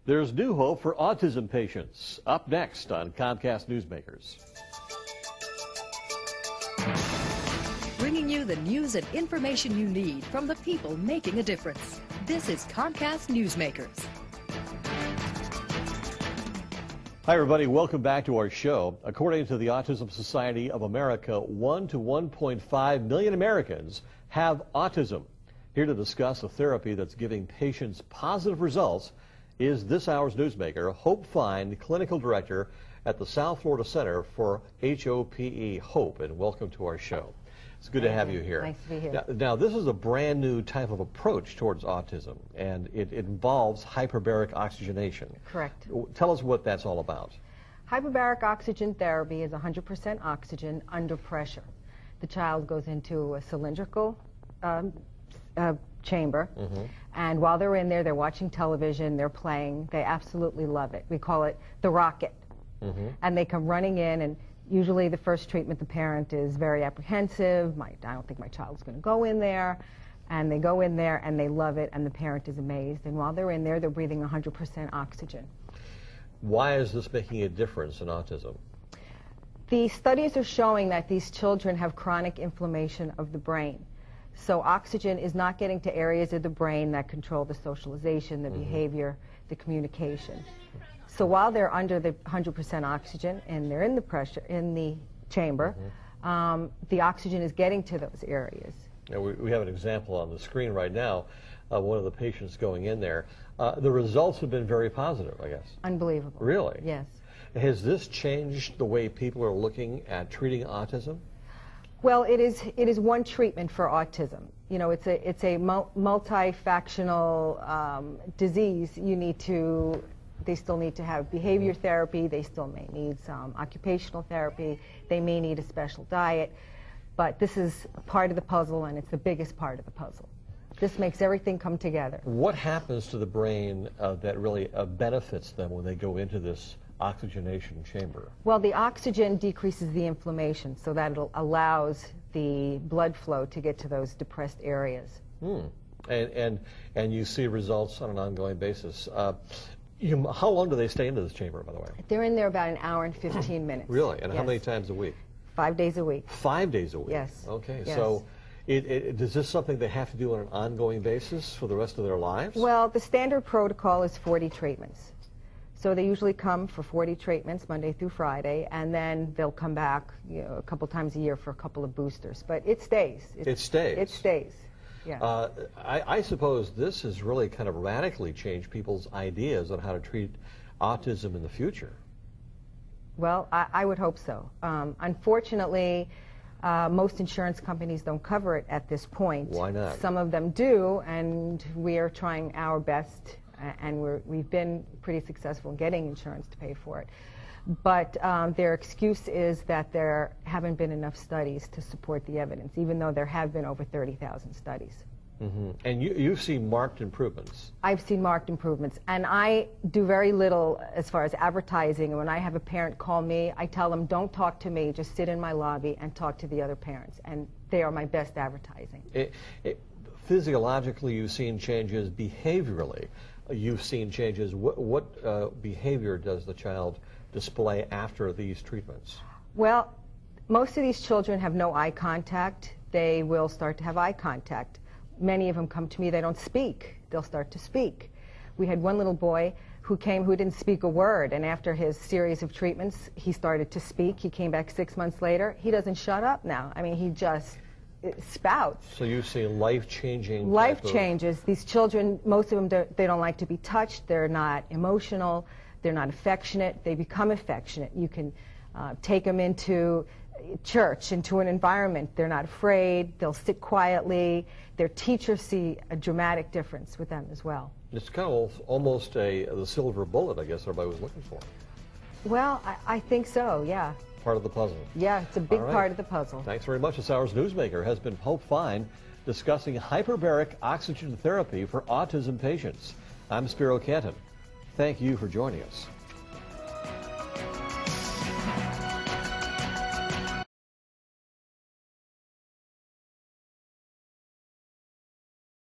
There's new hope for autism patients. Up next on Comcast Newsmakers. Bringing you the news and information you need from the people making a difference. This is Comcast Newsmakers. Hi, everybody. Welcome back to our show. According to the Autism Society of America, 1 to 1.5 million Americans have autism. Here to discuss a therapy that's giving patients positive results is this hour's newsmaker, Hope Fine, Clinical Director at the South Florida Center for HOPE. Hope, and welcome to our show. It's good to have you here. Nice to be here. Now, this is a brand new type of approach towards autism, and it involves hyperbaric oxygenation. Correct. Tell us what that's all about. Hyperbaric oxygen therapy is 100% oxygen under pressure. The child goes into a cylindrical chamber, and while they're in there, they're watching television, they're playing. They absolutely love it. We call it the rocket. And they come running in, and usually the first treatment, the parent is very apprehensive. I don't think my child's going to go in there. And they go in there, and they love it, and the parent is amazed. And while they're in there, they're breathing 100% oxygen. Why is this making a difference in autism? The studies are showing that these children have chronic inflammation of the brain. So oxygen is not getting to areas of the brain that control the socialization, the behavior, the communication. So while they're under the 100% oxygen and they're in the pressure, in the chamber, the oxygen is getting to those areas. Now, we have an example on the screen right now of one of the patients going in there. The results have been very positive, I guess. Unbelievable. Really? Yes. Has this changed the way people are looking at treating autism? Well, it is one treatment for autism. You know, it's a multifactional disease. They still need to have behavior therapy. They still may need some occupational therapy. They may need a special diet. But this is part of the puzzle, and it's the biggest part of the puzzle. This makes everything come together. What happens to the brain that really benefits them when they go into this oxygenation chamber? Well, the oxygen decreases the inflammation, so that it allows the blood flow to get to those depressed areas. And you see results on an ongoing basis. How long do they stay into this chamber, by the way? They're in there about an hour and 15 minutes. Really? And yes. How many times a week? 5 days a week. 5 days a week? Yes. Okay. Yes. So is this something they have to do on an ongoing basis for the rest of their lives? Well, the standard protocol is 40 treatments. So they usually come for 40 treatments, Monday through Friday, and then they'll come back a couple times a year for a couple of boosters. But it stays. It stays? It stays, yeah. I suppose this has really kind of radically changed people's ideas on how to treat autism in the future. Well, I would hope so. Unfortunately, most insurance companies don't cover it at this point. Why not? Some of them do, and we are trying our best, and we've been pretty successful in getting insurance to pay for it. But their excuse is that there haven't been enough studies to support the evidence, even though there have been over 30,000 studies. And you've seen marked improvements. I've seen marked improvements, and I do very little as far as advertising. And when I have a parent call me, I tell them, don't talk to me, just sit in my lobby and talk to the other parents, and they are my best advertising. Physiologically, you've seen changes. Behaviorally, you've seen changes. What behavior does the child display after these treatments? Well, most of these children have no eye contact. They will start to have eye contact. Many of them come to me, they don't speak. They'll start to speak. We had one little boy who came who didn't speak a word, and after his series of treatments, he started to speak. He came back 6 months later. He doesn't shut up now. I mean, he just spouts. So you see life-changing... Life changes. These children, most of them, they don't like to be touched. They're not emotional. They're not affectionate. They become affectionate. You can take them into church, into an environment. They're not afraid. They'll sit quietly. Their teachers see a dramatic difference with them as well. It's kind of almost the silver bullet, I guess, everybody was looking for. Well, I think so, yeah. Part of the puzzle. Yeah, it's a big part of the puzzle. Thanks very much. This hour's newsmaker has been Hope Fine discussing hyperbaric oxygen therapy for autism patients. I'm Spiro Canton. Thank you for joining us.